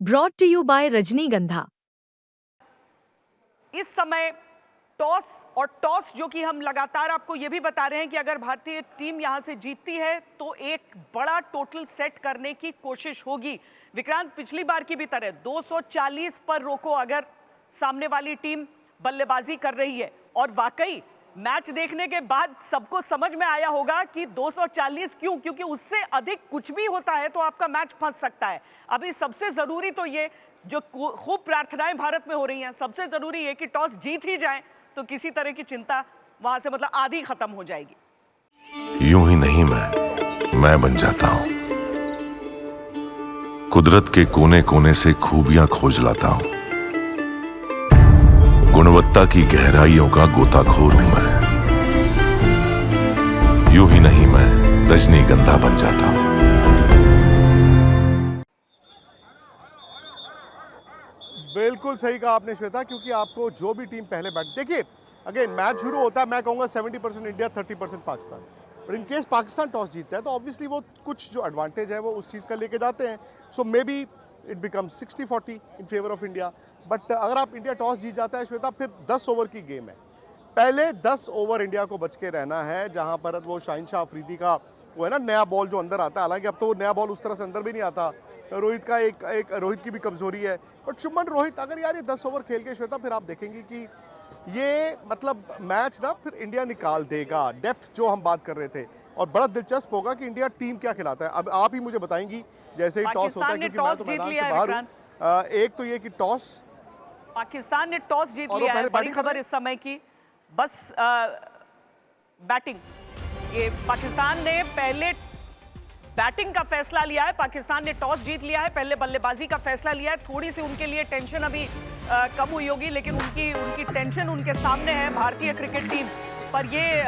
Brought to you bye रजनीगंधा। इस समय टॉस जो कि हम लगातार आपको ये भी बता रहे हैं कि अगर भारतीय टीम यहां से जीतती है तो एक बड़ा टोटल सेट करने की कोशिश होगी। विक्रांत, पिछली बार की भी तरह 240 पर रोको अगर सामने वाली टीम बल्लेबाजी कर रही है। और वाकई मैच देखने के बाद सबको समझ में आया होगा कि 240 क्यों, क्योंकि उससे अधिक कुछ भी होता है तो आपका मैच फंस सकता है। अभी सबसे जरूरी तो ये, जो खूब प्रार्थनाएं भारत में हो रही हैं, सबसे जरूरी है कि टॉस जीत ही जाए तो किसी तरह की चिंता वहां से मतलब आधी खत्म हो जाएगी। यूं ही नहीं मैं बन जाता हूं। कुदरत के कोने कोने से खूबियां खोज लाता हूं। गुणवत्ता की गहराइयों का गोताखोर हूं मैं। यूं ही नहीं मैं रजनीगंधा बन जाता हूं। बिल्कुल सही कहा आपने श्वेता, क्योंकि आपको जो भी टीम पहले बैट, देखिए अगेन मैच शुरू होता है, मैं कहूंगा 70% India 30% Pakistan. But in case Pakistan toss जीतता है तो ऑब्वियसली वो कुछ जो एडवांटेज है वो उस चीज़ का लेके जाते हैं। So maybe it becomes 60-40 in favour of India. But अगर आप इंडिया टॉस जीत जाता है श्वेता, फिर 10 ओवर की गेम है। पहले 10 ओवर इंडिया को बच के रहना है, जहां पर वो शाहिन शाह अफरीदी का वो है ना नया बॉल जो अंदर आता है। हालांकि अब तो वो नया बॉल उस तरह से अंदर भी नहीं आता। रोहित का एक रोहित की भी कमजोरी है। बट शुभमन रोहित अगर यार ये 10 ओवर खेल के श्वेता, फिर आप देखेंगे कि ये मतलब मैच ना फिर इंडिया निकाल देगा। डेप्थ जो हम बात कर रहे थे, और बड़ा दिलचस्प होगा कि इंडिया टीम क्या खिलाता है। अब आप ही मुझे बताएंगी जैसे ही टॉस होता है, क्योंकि मैं तो मैदान से बाहर हूं। एक तो ये कि टॉस पाकिस्तान ने टॉस जीत लिया है। बड़ी खबर इस समय की बस बैटिंग, ये पाकिस्तान ने पहले बैटिंग का फैसला लिया है। पाकिस्तान ने टॉस जीत लिया है, पहले बल्लेबाजी का फैसला लिया है। थोड़ी सी उनके लिए टेंशन अभी कम हुई होगी, लेकिन उनकी टेंशन उनके सामने है भारतीय क्रिकेट टीम पर। ये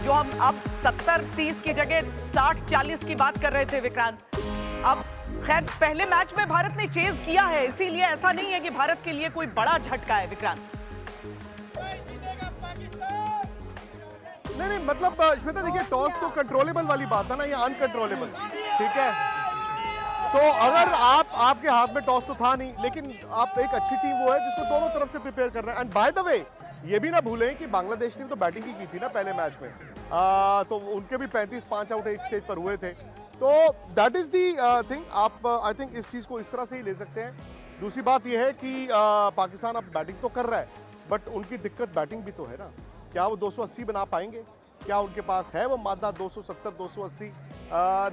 जो हम अब 70-30 की जगह 60-40 की बात कर रहे थे विक्रांत, अब खैर पहले मैच में भारत ने चेज किया है, इसीलिए ऐसा नहीं है कि भारत के लिए कोई बड़ा झटका है विक्रांत। नहीं मतलब श्वेता देखिए, टॉस तो कंट्रोलेबल वाली बात है ना, ये अनकंट्रोलेबल, ठीक है। तो अगर आपके हाथ में टॉस तो था नहीं, लेकिन आप एक अच्छी टीम वो है जिसको दोनों तरफ से प्रिपेयर कर रहे हैं। एंड बाय द वे ये भी ना भूलें कि बांग्लादेश ने तो बैटिंग ही की थी ना पहले मैच में। तो उनके भी 35 आउट एक स्टेज पर हुए थे। तो दैट इज दी थिंग। आप आई थिंक इस चीज को इस तरह से ही ले सकते हैं। दूसरी बात यह है कि पाकिस्तान अब बैटिंग तो कर रहा है, बट उनकी दिक्कत बैटिंग भी तो है ना। क्या वो 280 बना पाएंगे? क्या उनके पास है वो मादा 270 280?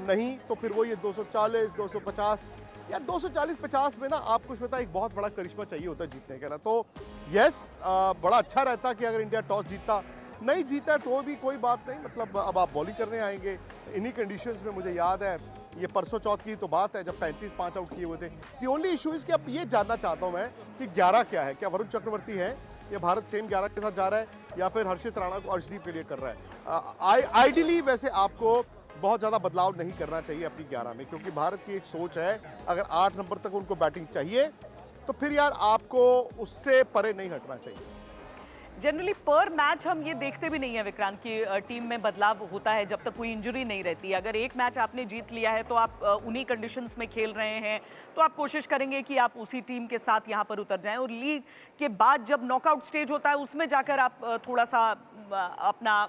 नहीं तो फिर वो ये 240 250 या 240-50 में ना आपको श्वेता एक बहुत बड़ा करिश्मा चाहिए होता है जीतने का ना। तो यस, बड़ा अच्छा रहता कि अगर इंडिया टॉस जीतता। नहीं जीता है तो भी कोई बात नहीं, मतलब अब आप बॉलिंग करने आएंगे इन्हीं कंडीशंस में। मुझे याद है ये परसों चौथ की तो बात है जब 35 आउट किए हुए थे। दी ओनली इशू इज कि अब ये जानना चाहता हूं मैं कि 11 क्या है। क्या वरुण चक्रवर्ती है या भारत सेम 11 के साथ जा रहा है, या फिर हर्षित राणा को अर्शदीप के लिए कर रहा है? आइडियली वैसे आपको बहुत ज़्यादा बदलाव नहीं करना चाहिए अपनी 11 में, क्योंकि भारत की एक सोच है अगर 8 नंबर तक उनको बैटिंग चाहिए तो फिर यार आपको उससे परे नहीं हटना चाहिए। जनरली पर मैच हम ये देखते भी नहीं है विक्रांत की टीम में बदलाव होता है जब तक कोई इंजरी नहीं रहती। अगर एक मैच आपने जीत लिया है तो आप उन्हीं कंडीशंस में खेल रहे हैं, तो आप कोशिश करेंगे कि आप उसी टीम के साथ यहाँ पर उतर जाएं। और लीग के बाद जब नॉकआउट स्टेज होता है उसमें जाकर आप थोड़ा सा अपना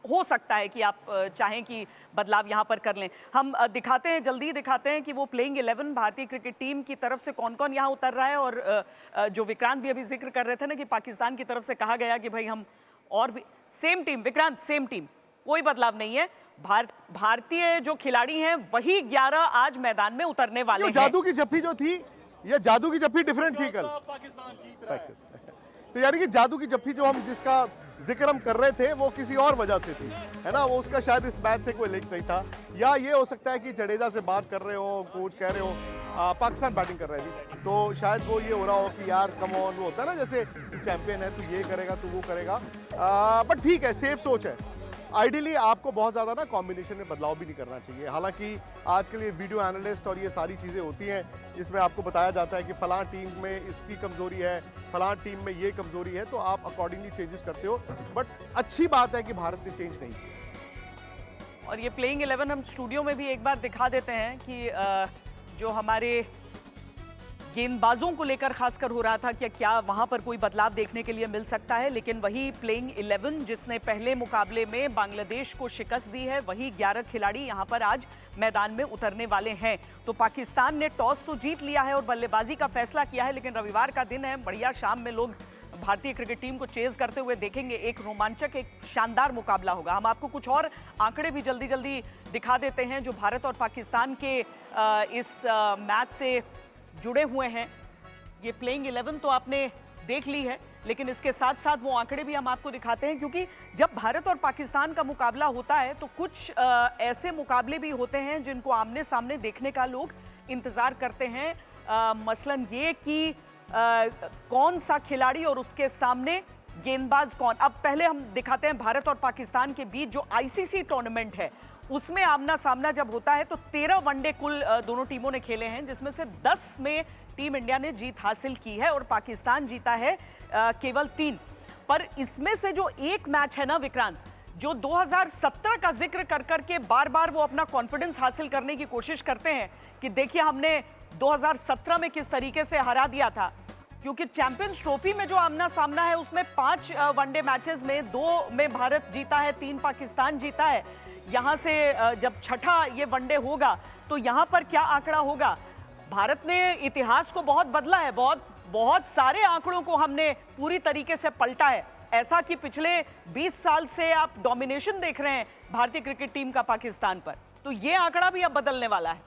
हो सकता है कि आप चाहें कि बदलाव यहां पर कर लें। हम दिखाते हैं, जल्दी दिखाते हैं कि वो प्लेइंग 11 भारतीय क्रिकेट टीम की तरफ से कौन कौन यहां उतर रहा है। और जो विक्रांत भी अभी जिक्र कर रहे थे ना कि पाकिस्तान की तरफ से कहा गया कि भाई हम और भी same team, Vikrant same team, कोई बदलाव नहीं है। भारतीय जो खिलाड़ी हैं वही 11 आज मैदान में उतरने वाले हैं। जादू की जप्फी जो थी, ये जादू की जप्फी डिफरेंट थी कल। तो यानी कि जादू की जप्फी जो हम जिसका जिक्र हम कर रहे थे वो किसी और वजह से थी, है ना। वो उसका शायद इस मैच से कोई लिंक नहीं था, या ये हो सकता है कि जडेजा से बात कर रहे हो, कोच कह रहे हो पाकिस्तान बैटिंग कर रही थी, तो शायद वो ये हो रहा हो कि यार कम ऑन, वो होता है ना जैसे चैंपियन है तू ये करेगा तू वो करेगा। बट ठीक है, सेफ सोच है। आइडियली आपको बहुत ज़्यादा ना कॉम्बिनेशन में बदलाव भी नहीं करना चाहिए। हालांकि आज के लिए वीडियो एनालिस्ट और ये सारी चीज़ें होती हैं जिसमें आपको बताया जाता है कि फलां टीम में इसकी कमज़ोरी है, फलां टीम में ये कमज़ोरी है, तो आप अकॉर्डिंगली चेंजेस करते हो। बट अच्छी बात है कि भारत ने चेंज नहीं किया। और ये प्लेइंग 11 हम स्टूडियो में भी एक बार दिखा देते हैं कि जो हमारे गेंदबाजों को लेकर खासकर हो रहा था कि क्या वहां पर कोई बदलाव देखने के लिए मिल सकता है, लेकिन वही प्लेइंग 11 जिसने पहले मुकाबले में बांग्लादेश को शिकस्त दी है, वही 11 खिलाड़ी यहां पर आज मैदान में उतरने वाले हैं। तो पाकिस्तान ने टॉस तो जीत लिया है और बल्लेबाजी का फैसला किया है, लेकिन रविवार का दिन है, बढ़िया शाम में लोग भारतीय क्रिकेट टीम को चेज करते हुए देखेंगे। एक रोमांचक, एक शानदार मुकाबला होगा। हम आपको कुछ और आंकड़े भी जल्दी जल्दी दिखा देते हैं जो भारत और पाकिस्तान के इस मैच से जुड़े हुए हैं। ये प्लेइंग 11 तो आपने देख ली है, लेकिन इसके साथ साथ वो आंकड़े भी हम आपको दिखाते हैं, क्योंकि जब भारत और पाकिस्तान का मुकाबला होता है तो कुछ ऐसे मुकाबले भी होते हैं जिनको आमने सामने देखने का लोग इंतजार करते हैं। मसलन ये कि कौन सा खिलाड़ी और उसके सामने गेंदबाज कौन। अब पहले हम दिखाते हैं भारत और पाकिस्तान के बीच जो आईसीसी टूर्नामेंट है उसमें आमना सामना जब होता है तो 13 वनडे कुल दोनों टीमों ने खेले हैं, जिसमें से 10 में टीम इंडिया ने जीत हासिल की है और पाकिस्तान जीता है केवल 3। पर इसमें से जो एक मैच है ना विक्रांत, जो 2017 का जिक्र कर करके बार बार वो अपना कॉन्फिडेंस हासिल करने की कोशिश करते हैं कि देखिए हमने 2017 में किस तरीके से हरा दिया था, क्योंकि चैंपियंस ट्रॉफी में जो आमना सामना है उसमें 5 वनडे मैचेस में 2 में भारत जीता है, 3 पाकिस्तान जीता है। यहां से जब छठा ये वनडे होगा तो यहां पर क्या आंकड़ा होगा। भारत ने इतिहास को बहुत बदला है, बहुत सारे आंकड़ों को हमने पूरी तरीके से पलटा है। ऐसा कि पिछले 20 साल से आप डोमिनेशन देख रहे हैं भारतीय क्रिकेट टीम का पाकिस्तान पर, तो ये आंकड़ा भी अब बदलने वाला है।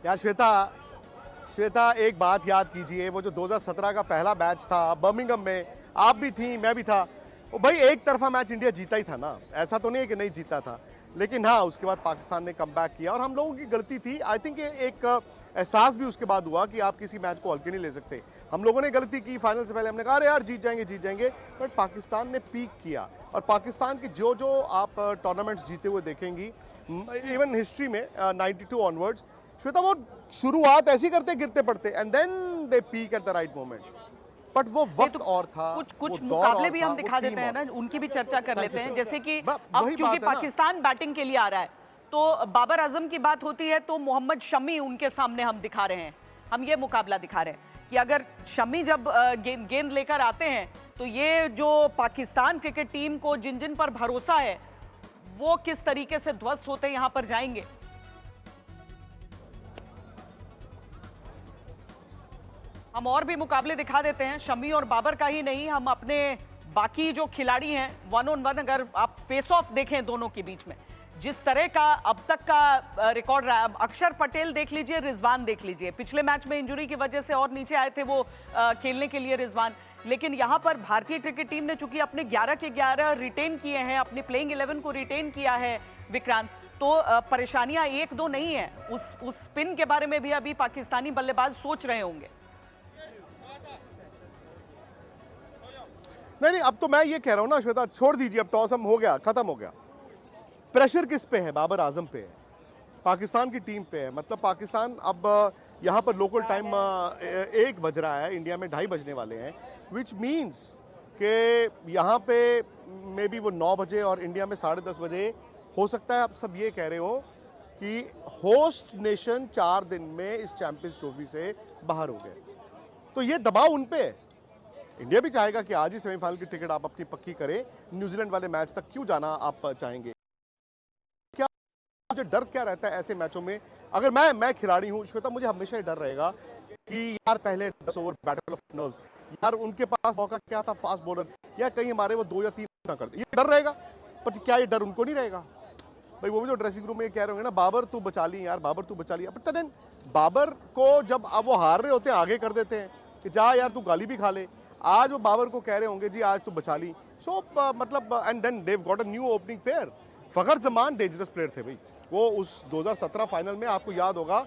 यार श्वेता एक बात याद कीजिए, वो जो 2017 का पहला मैच था बर्मिंघम में, आप भी थी, मैं भी था, वो भाई एक तरफा मैच इंडिया जीता ही था ना, ऐसा तो नहीं है कि नहीं जीता था। लेकिन हाँ, उसके बाद पाकिस्तान ने कमबैक किया और हम लोगों की गलती थी। आई थिंक एक एहसास भी उसके बाद हुआ कि आप किसी मैच को हल्के नहीं ले सकते। हम लोगों ने गलती की, फाइनल से पहले हमने कहा अरे यार जीत जाएंगे, बट पाकिस्तान ने पीक किया। और पाकिस्तान की जो आप टूर्नामेंट्स जीते हुए देखेंगी, इवन हिस्ट्री में 92 ऑनवर्ड्स, श्वेता वो शुरुआत ऐसी करते गिरते पड़ते and then they peak at the right moment. But वो वक्त और था, कुछ मुकाबले भी हम दिखा देते हैं ना, उनकी भी चर्चा कर लेते हैं। जैसे कि अब क्योंकि पाकिस्तान बैटिंग के लिए आ रहा है तो बाबर आजम की बात होती है तो मोहम्मद शमी उनके सामने हम दिखा रहे हैं। हम ये मुकाबला दिखा रहे हैं कि अगर शमी जब गेंद लेकर आते हैं तो ये जो पाकिस्तान क्रिकेट टीम को जिन पर भरोसा है वो किस तरीके से ध्वस्त होते यहां पर जाएंगे। हम और भी मुकाबले दिखा देते हैं, शमी और बाबर का ही नहीं, हम अपने बाकी जो खिलाड़ी हैं 1 on 1 अगर आप फेस ऑफ देखें दोनों के बीच में, जिस तरह का अब तक का रिकॉर्ड रहा, अक्षर पटेल देख लीजिए, रिजवान देख लीजिए, पिछले मैच में इंजरी की वजह से और नीचे आए थे वो खेलने के लिए रिजवान। लेकिन यहां पर भारतीय क्रिकेट टीम ने चूंकि अपने 11 के 11 रिटेन किए हैं, अपनी प्लेइंग 11 को रिटेन किया है विक्रांत, तो परेशानियां 1-2 नहीं है। उस स्पिन के बारे में भी अभी पाकिस्तानी बल्लेबाज सोच रहे होंगे। नहीं, अब तो मैं ये कह रहा हूं ना श्वेता, छोड़ दीजिए, अब टॉस हम हो गया, खत्म हो गया। प्रेशर किस पे है? बाबर आजम पे है, पाकिस्तान की टीम पे है। मतलब पाकिस्तान अब यहाँ पर लोकल टाइम 1 बज रहा है, इंडिया में 2:30 बजने वाले हैं, विच मीन्स कि यहाँ पे मे बी वो 9 बजे और इंडिया में 10:30 बजे हो सकता है। आप सब ये कह रहे हो कि होस्ट नेशन 4 दिन में इस चैंपियंस ट्रॉफी से बाहर हो गए, तो ये दबाव उन पे है। इंडिया भी चाहेगा कि आज ही सेमीफाइनल की टिकट आप अपनी पक्की करें, न्यूजीलैंड वाले मैच तक क्यों जाना आप चाहेंगे? क्या मुझे डर क्या रहता है ऐसे मैचों में? अगर मैं खिलाड़ी हूं श्वेता, मुझे हमेशा ये डर रहेगा कि यार पहले 10 ओवर बैटल ऑफ नर्व्स, यार उनके पास मौका क्या था फास्ट बॉलर, या कहीं हमारे वो 2 या 3 ना कर दे, ये डर रहेगा। पर क्या ये डर उनको नहीं रहेगा? भाई वो भी तो ड्रेसिंग रूम में कह रहे होंगे ना, बाबर तू बचा ली यार, बाबर तू बचा ली। बट बाबर को जब अब वो हार रहे होते हैं आगे कर देते हैं कि जा यार तू गाली भी खा ले। आज वो बाबर को कह रहे होंगे जी आज तो बचा ली। सो मतलब and then they've got a new opening pair. Fakhar Zaman dangerous player थे भाई, वो उस 2017 फाइनल में आपको याद होगा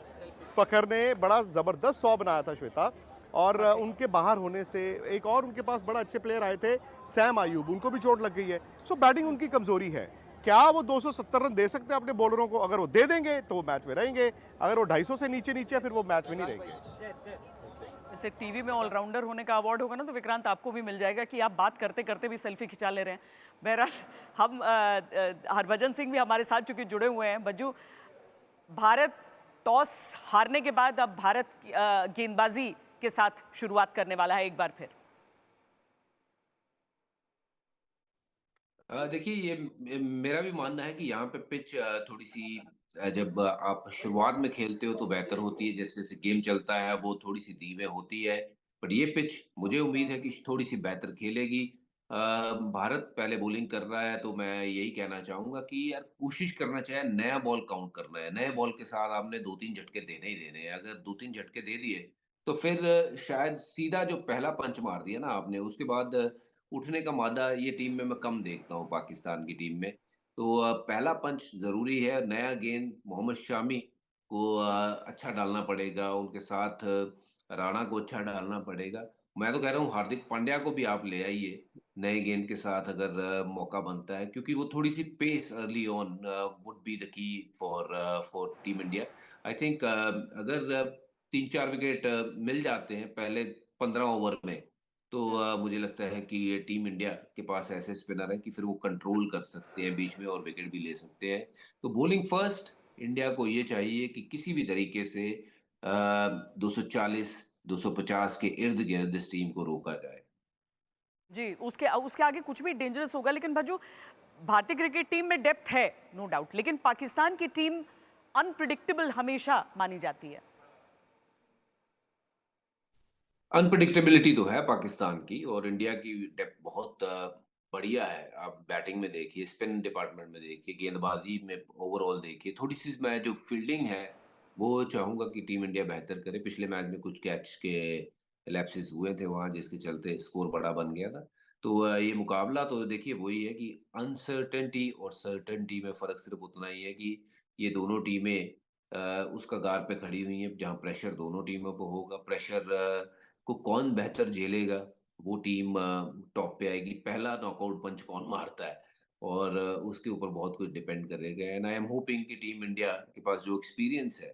फखर ने बड़ा जबरदस्त 100 बनाया था श्वेता, और उनके बाहर होने से एक और उनके पास बड़ा अच्छे प्लेयर आए थे सैम आयूब, उनको भी चोट लग गई है। सो बैटिंग उनकी कमजोरी है। क्या वो 270 रन दे सकते हैं अपने बॉलरों को? अगर वो दे देंगे तो वो मैच में रहेंगे, अगर वो 250 से नीचे फिर वो मैच में नहीं रहेंगे। जैसे टीवी में ऑलराउंडर होने का अवार्ड होगा ना, तो विक्रांत आपको भी मिल जाएगा कि आप बात करते करते भी सेल्फी खिंचा ले रहे हैं। बहरहाल हम हरभजन सिंह भी हमारे साथ चूंकि जुड़े हुए हैं। बज्जू, भारत टॉस हारने के बाद अब भारत गेंदबाजी के साथ शुरुआत करने वाला है एक बार फिर। देखिए ये मेरा भी मानना है कि यहाँ पे पिच थोड़ी सी जब आप शुरुआत में खेलते हो तो बेहतर होती है, जैसे जैसे गेम चलता है वो थोड़ी सी धीमे होती है। बट ये पिच मुझे उम्मीद है कि थोड़ी सी बेहतर खेलेगी। भारत पहले बॉलिंग कर रहा है तो मैं यही कहना चाहूंगा कि यार कोशिश करना चाहिए, नया बॉल काउंट करना है। नए बॉल के साथ आपने 2-3 झटके देने ही देने हैं। अगर 2-3 झटके दे दिए तो फिर शायद सीधा जो पहला पंच मार दिया ना आपने, उसके बाद उठने का मादा ये टीम में मैं कम देखता हूँ पाकिस्तान की टीम में। तो पहला पंच ज़रूरी है। नया गेंद मोहम्मद शामी को अच्छा डालना पड़ेगा, उनके साथ राणा को अच्छा डालना पड़ेगा। मैं तो कह रहा हूँ हार्दिक पांड्या को भी आप ले आइए नए गेंद के साथ, अगर मौका बनता है, क्योंकि वो थोड़ी-सी pace early on would be the key for team India. I think अगर 3-4 विकेट मिल जाते हैं पहले 15 ओवर में, तो मुझे लगता है कि ये टीम इंडिया के पास ऐसे स्पिनर हैं कि फिर वो कंट्रोल कर सकते हैं बीच में और विकेट भी ले सकते हैं। तो बॉलिंग फर्स्ट इंडिया को ये चाहिए कि किसी भी तरीके से 240 250 के इर्द गिर्द इस टीम को रोका जाए। जी, उसके उसके आगे कुछ भी डेंजरस होगा। लेकिन भज्जू, भारतीय क्रिकेट टीम में डेप्थ है नो डाउट, लेकिन पाकिस्तान की टीम अनप्रिडिक्टेबल हमेशा मानी जाती है। अनप्रिडिक्टेबिलिटी तो है पाकिस्तान की, और इंडिया की डेप्थ बहुत बढ़िया है। आप बैटिंग में देखिए, स्पिन डिपार्टमेंट में देखिए, गेंदबाजी में ओवरऑल देखिए। थोड़ी सी मैं जो फील्डिंग है वो चाहूंगा कि टीम इंडिया बेहतर करे। पिछले मैच में कुछ कैच के लैप्सेस हुए थे वहां, जिसके चलते स्कोर बड़ा बन गया था। तो ये मुकाबला तो देखिए वही है कि अनसर्टेनिटी और सर्टेनिटी में फर्क सिर्फ उतना ही है कि ये दोनों टीमें उस कगार पे खड़ी हुई हैं जहां प्रेशर दोनों टीमों पर होगा। प्रेशर को कौन बेहतर झेलेगा, वो टीम टॉप पे आएगी। पहला नॉकआउट पंच कौन मारता है, और उसके ऊपर बहुत कुछ डिपेंड करेगा। एंड आई एम होपिंग कि टीम इंडिया के पास जो एक्सपीरियंस है,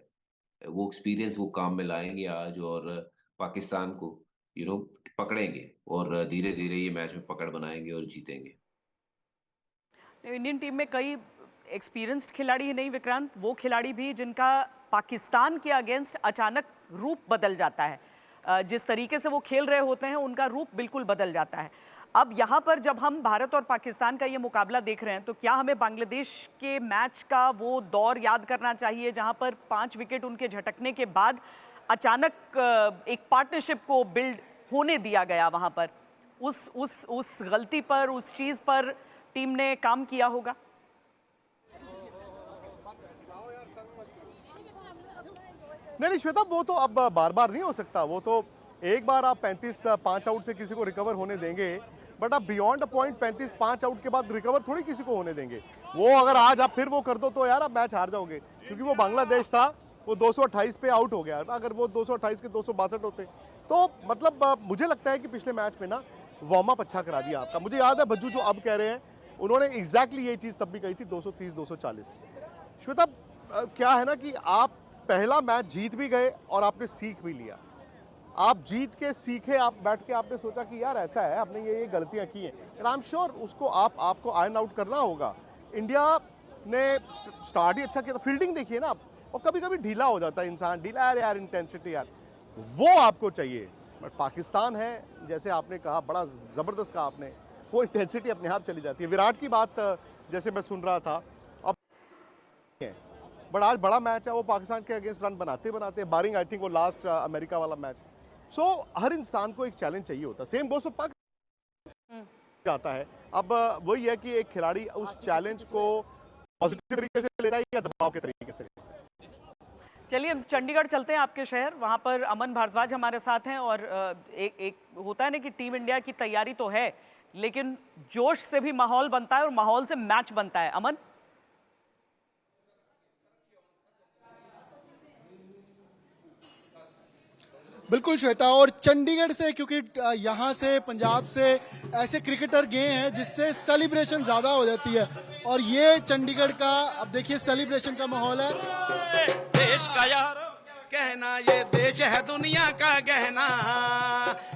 वो एक्सपीरियंस वो काम में लाएंगे आज, और पाकिस्तान को पकड़ेंगे, और धीरे धीरे ये मैच में पकड़ बनाएंगे और जीतेंगे। इंडियन टीम में कई एक्सपीरियंस्ड खिलाड़ी ही नहीं विक्रांत, वो खिलाड़ी भी जिनका पाकिस्तान के अगेंस्ट अचानक रूप बदल जाता है। जिस तरीके से वो खेल रहे होते हैं उनका रूप बिल्कुल बदल जाता है। अब यहाँ पर जब हम भारत और पाकिस्तान का ये मुकाबला देख रहे हैं, तो क्या हमें बांग्लादेश के मैच का वो दौर याद करना चाहिए जहाँ पर 5 विकेट उनके झटकने के बाद अचानक एक पार्टनरशिप को बिल्ड होने दिया गया? वहाँ पर उस गलती पर, उस चीज़ पर टीम ने काम किया होगा। नहीं श्वेता, वो तो अब बार बार नहीं हो सकता। वो तो एक बार आप 35-5 आउट से किसी को रिकवर होने देंगे, बट आप बियॉन्ड अ पॉइंट 35-5 आउट के बाद रिकवर थोड़ी किसी को होने देंगे। वो अगर आज आप फिर वो कर दो तो यार आप मैच हार जाओगे, क्योंकि वो बांग्लादेश था, वो 228 पे आउट हो गया। अगर वो 228 के 262 होते तो मतलब मुझे लगता है कि पिछले मैच में ना वार्म अप अच्छा करा दिया आपका। मुझे याद है भज्जू जो अब कह रहे हैं, उन्होंने एग्जैक्टली ये चीज़ तब भी कही थी 230-240। श्वेता, क्या है ना कि आप पहला मैच जीत भी गए और आपने सीख भी लिया। आप जीत के सीखे, आप बैठ के आपने सोचा कि यार ऐसा है, आपने ये गलतियां की हैं, एंड आई एम श्योर उसको आपको आयरन आउट करना होगा। इंडिया ने स्टार्ट ही अच्छा किया था। फील्डिंग देखिए ना आप, और कभी कभी ढीला हो जाता है इंसान, ढीला है यार, इंटेंसिटी यार, वो आपको चाहिए। बट पाकिस्तान है, जैसे आपने कहा, बड़ा जबरदस्त कहा आपने, वो इंटेंसिटी अपने आप चली जाती है। विराट की बात जैसे मैं सुन रहा था, अब बट आज बड़ा मैच है, वो पाकिस्तान के अगेंस्ट रन बनाते बनाते, बारिंग आई थिंक वो लास्ट अमेरिका वाला मैच। सो हर इंसान को एक चैलेंज चाहिए होता है। सेम गोस पाक जाता है। अब वही है कि एक खिलाड़ी उस चैलेंज को पॉजिटिव तरीके से लेता है या दबाव के तरीके से लेता है। चलिए हम चंडीगढ़ चलते हैं, आपके शहर। वहाँ पर अमन भारद्वाज हमारे साथ हैं, और एक होता है ना कि टीम इंडिया की तैयारी तो है, लेकिन जोश से भी माहौल बनता है और माहौल से मैच बनता है। अमन, बिल्कुल श्वेता, और चंडीगढ़ से, क्योंकि यहाँ से पंजाब से ऐसे क्रिकेटर गए हैं जिससे सेलिब्रेशन ज़्यादा हो जाती है, और ये चंडीगढ़ का अब देखिए सेलिब्रेशन का माहौल है। देश का यार कहना, ये देश है दुनिया का गहना,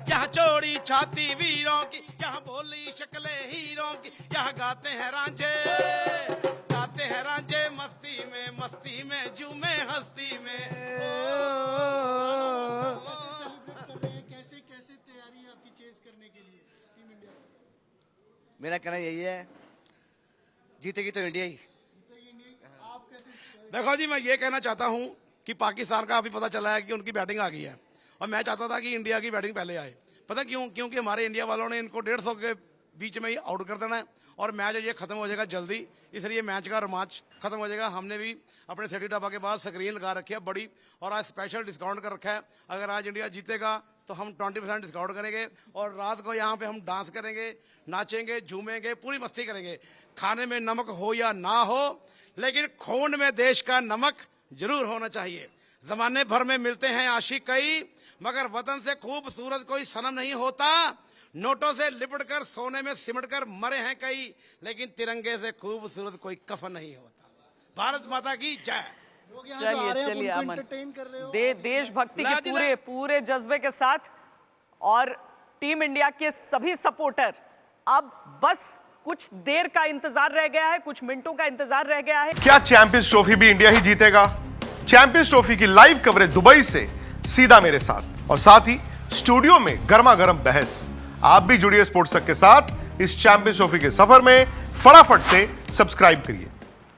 यहाँ चोरी छाती वीरों की, यहाँ बोली शक्लें हीरों की, यहाँ गाते हैं रांझे मस्ती में झूमे हस्ती में। कैसे सेलिब्रेट कर रहे हैं, कैसे कैसे तैयारी है आपकी चेस करने के लिए टीम इंडिया? मेरा कहना यही है, जीतेगी तो इंडिया ही। आप कैसे? देखो जी, मैं ये कहना चाहता हूं कि पाकिस्तान का अभी पता चला है कि उनकी बैटिंग आ गई है और मैं चाहता था कि इंडिया की बैटिंग पहले आए। पता क्यों? क्योंकि हमारे इंडिया वालों ने इनको 150 के बीच में ही आउट कर देना है और मैच ये खत्म हो जाएगा जल्दी, इसलिए मैच का रोमांच खत्म हो जाएगा। हमने भी अपने सेठी ढाबा के बाहर स्क्रीन लगा रखी है बड़ी और आज स्पेशल डिस्काउंट कर रखा है। अगर आज इंडिया जीतेगा तो हम 20% डिस्काउंट करेंगे और रात को यहाँ पे हम डांस करेंगे, नाचेंगे, झूमेंगे, पूरी मस्ती करेंगे। खाने में नमक हो या ना हो, लेकिन खून में देश का नमक जरूर होना चाहिए। जमाने भर में मिलते हैं आशिक कई, मगर वतन से खूबसूरत कोई सनम नहीं होता। नोटों से लिपटकर सोने में सिमटकर मरे हैं कई, लेकिन तिरंगे से खूबसूरत कोई कफन नहीं होता। भारत माता की जय। लोग यहाँ जो आ रहे हैं, चलिए उनको अमन, entertain कर रहे हो। देशभक्ति के लाजिला। पूरे पूरे जज्बे के साथ और टीम इंडिया के सभी सपोर्टर, अब बस कुछ देर का इंतजार रह गया है, कुछ मिनटों का इंतजार रह गया है। क्या चैंपियंस ट्रॉफी भी इंडिया ही जीतेगा? चैंपियंस ट्रॉफी की लाइव कवरेज दुबई से सीधा मेरे साथ और साथ ही स्टूडियो में गर्मा गर्म बहस। आप भी जुड़िए स्पोर्ट्स तक के साथ इस चैंपियंस ट्रॉफी के सफर में। फटाफट से सब्सक्राइब करिए।